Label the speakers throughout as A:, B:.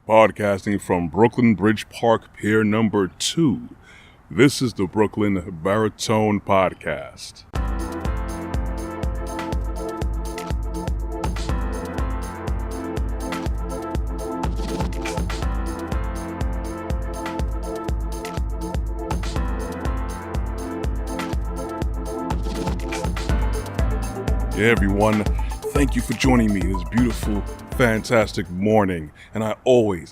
A: Podcasting from Brooklyn Bridge Park, Pier number 2. This is the Brooklyn Baritone Podcast. Yeah, everyone, thank you for joining me this beautiful, fantastic morning. And I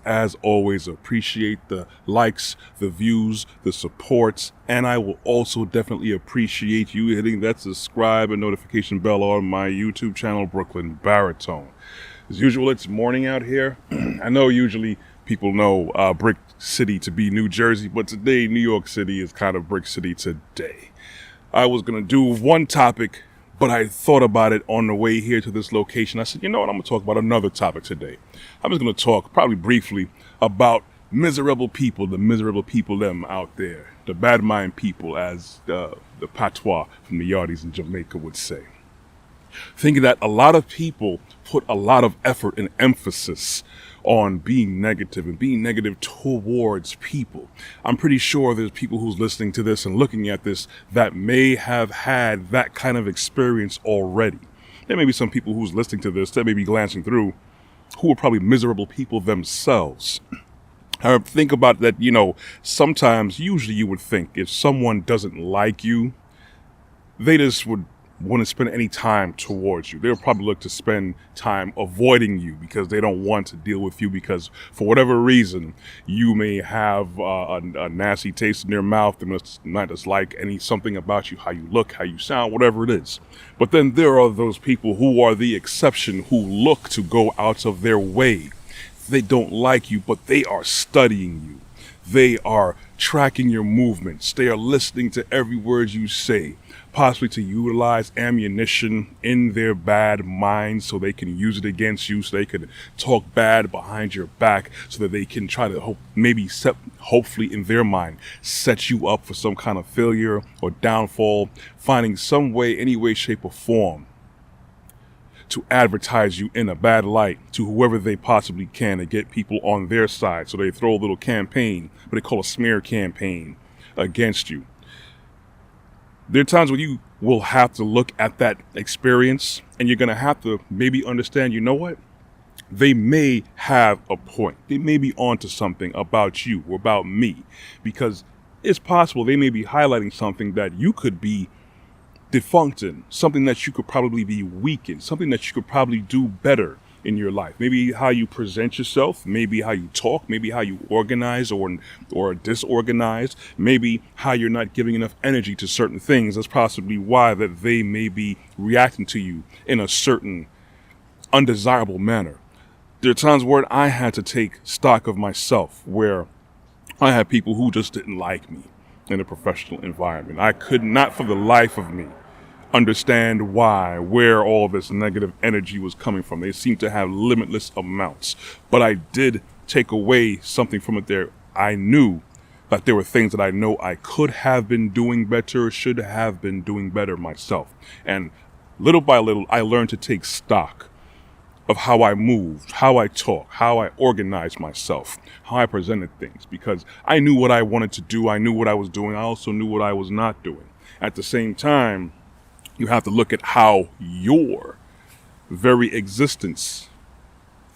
A: as always, appreciate the likes, the views, the supports, and I will also definitely appreciate you hitting that subscribe and notification bell on my YouTube channel, Brooklyn Baritone. As usual, it's morning out here. I know usually people know Brick City to be New Jersey, but today New York City is kind of Brick City today. I was going to do one topic, but I thought about it on the way here to this location. I said, you know what, I'm going to talk about another topic today. I'm just going to talk probably briefly about miserable people, the miserable people them out there, the bad mind people, as the patois from the Yardies in Jamaica would say. Thinking that a lot of people put a lot of effort and emphasis on being negative and being negative towards people. I'm pretty sure there's people who's listening to this and looking at this that may have had that kind of experience already. There may be some people who's listening to this that may be glancing through who are probably miserable people themselves. Think about that, usually you would think if someone doesn't like you, they just wouldn't spend any time towards you. They'll probably look to spend time avoiding you because they don't want to deal with you because for whatever reason, you may have a nasty taste in their mouth. They must not dislike something about you, how you look, how you sound, whatever it is. But then there are those people who are the exception, who look to go out of their way. They don't like you, but they are studying you. They are tracking your movements. They are listening to every word you say, possibly to utilize ammunition in their bad minds so they can use it against you, so they can talk bad behind your back, so that they can try to hopefully in their mind, set you up for some kind of failure or downfall, finding some way, any way, shape, or form to advertise you in a bad light to whoever they possibly can to get people on their side. So they throw a little campaign, what they call a smear campaign, against you. There are times when you will have to look at that experience and you're going to have to maybe understand, you know what? They may have a point. They may be onto something about you or about me, because it's possible they may be highlighting something that you could be defunct in, something that you could probably be weak in, something that you could probably do better in your life. Maybe how you present yourself, maybe how you talk, maybe how you organize or disorganized, maybe how you're not giving enough energy to certain things. That's possibly why that they may be reacting to you in a certain undesirable manner. There are times where I had to take stock of myself, where I had people who just didn't like me in a professional environment. I could not for the life of me understand where all this negative energy was coming from. They seemed to have limitless amounts, but I did take away something from it there. I knew that there were things that I know I could have been doing better, should have been doing better myself. And little by little, I learned to take stock of how I moved, how I talked, how I organized myself, how I presented things, because I knew what I wanted to do. I knew what I was doing. I also knew what I was not doing. At the same time, you have to look at how your very existence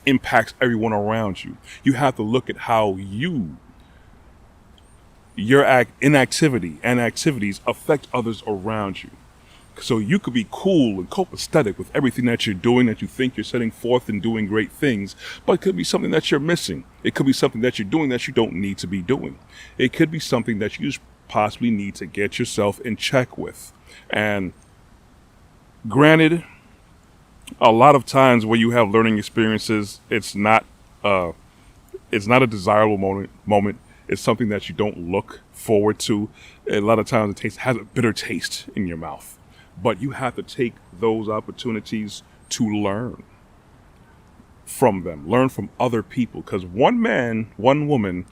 A: impacts everyone around you. You have to look at how your inactivity and activities affect others around you. So you could be cool and copacetic with everything that you're doing, that you think you're setting forth and doing great things, but it could be something that you're missing. It could be something that you're doing that you don't need to be doing. It could be something that you possibly need to get yourself in check with. And granted, a lot of times where you have learning experiences, it's not a desirable moment. It's something that you don't look forward to. A lot of times it has a bitter taste in your mouth. But you have to take those opportunities to learn from them, learn from other people. Because one man, one woman,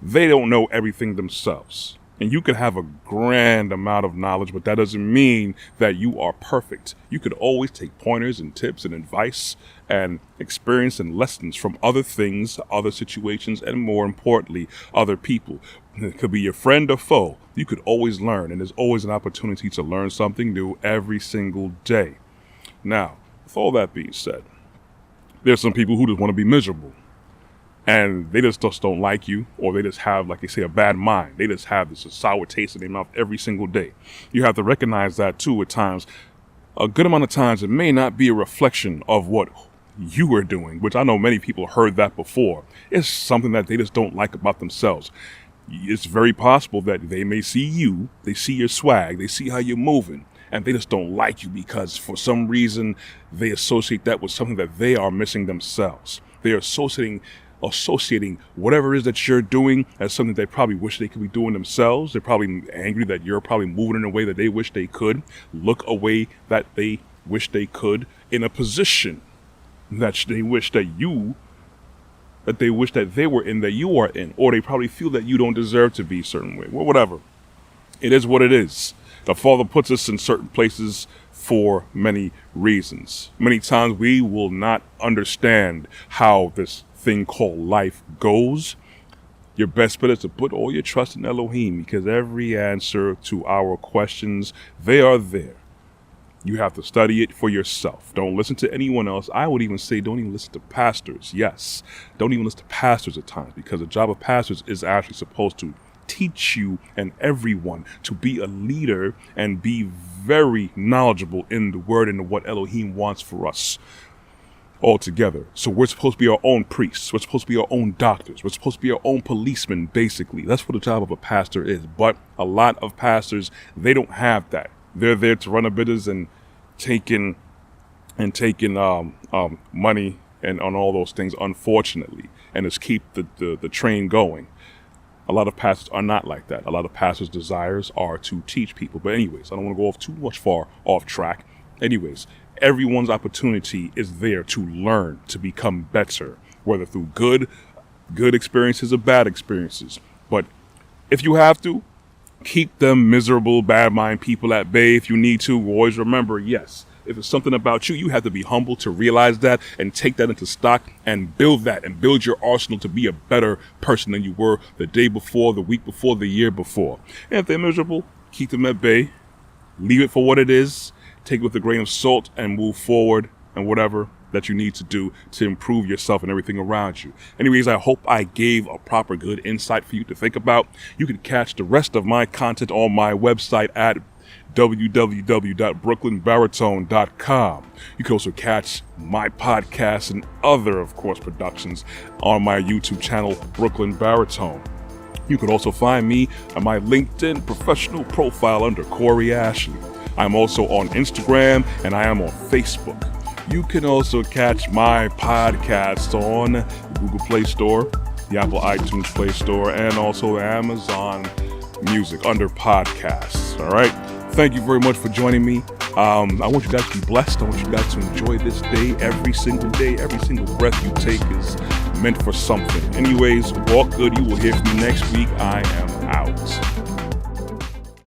A: they don't know everything themselves. And you could have a grand amount of knowledge, but that doesn't mean that you are perfect. You could always take pointers and tips and advice and experience and lessons from other things, other situations, and more importantly, other people. It could be your friend or foe. You could always learn, and there's always an opportunity to learn something new every single day. Now, with all that being said, there's some people who just want to be miserable. And they just don't like you, or they just have, like they say, a bad mind. They just have this sour taste in their mouth every single day. You have to recognize that too at times. A good amount of times it may not be a reflection of what you are doing, which I know many people heard that before. It's something that they just don't like about themselves. It's very possible that they may see you, they see your swag, they see how you're moving, and they just don't like you because for some reason they associate that with something that they are missing themselves. They are associating whatever it is that you're doing as something they probably wish they could be doing themselves. They're probably angry that you're probably moving in a way that they wish they could, look a way that they wish they could, in a position that they wish that they were in, that you are in, or they probably feel that you don't deserve to be a certain way. Well, whatever. It is what it is. The Father puts us in certain places for many reasons. Many times we will not understand how this thing called life goes. Your best bet is to put all your trust in Elohim, because every answer to our questions, they are there. You have to study it for yourself. Don't listen to anyone else. I would even say don't even listen to pastors. Yes, don't even listen to pastors at times, because the job of pastors is actually supposed to teach you and everyone to be a leader and be very knowledgeable in the word and what Elohim wants for us altogether. So we're supposed to be our own priests. We're supposed to be our own doctors. We're supposed to be our own policemen, basically. That's what the job of a pastor is. But a lot of pastors, they don't have that. They're there to run a business and taking money and on all those things, unfortunately, and just keep the train going. A lot of pastors are not like that. A lot of pastors' desires are to teach people. But anyways, I don't want to go off too much far off track. Anyways, everyone's opportunity is there to learn, to become better, whether through good experiences or bad experiences. But if you have to, keep them miserable, bad mind people at bay if you need to. Always remember, yes, if it's something about you, you have to be humble to realize that and take that into stock and build that and build your arsenal to be a better person than you were the day before, the week before, the year before. And if they're miserable, keep them at bay. Leave it for what it is. Take it with a grain of salt and move forward and whatever that you need to do to improve yourself and everything around you. Anyways, I hope I gave a proper good insight for you to think about. You can catch the rest of my content on my website at www.brooklynbaritone.com. You can also catch my podcast and other, of course, productions on my YouTube channel, Brooklyn Baritone. You can also find me on my LinkedIn professional profile under Corey Ashley. I'm also on Instagram and I am on Facebook. You can also catch my podcast on the Google Play Store, the Apple iTunes Play Store, and also Amazon Music under podcasts. All right. Thank you very much for joining me. I want you guys to be blessed. I want you guys to enjoy this day. Every single breath you take is meant for something. Anyways, walk good. You will hear from me next week. I am out.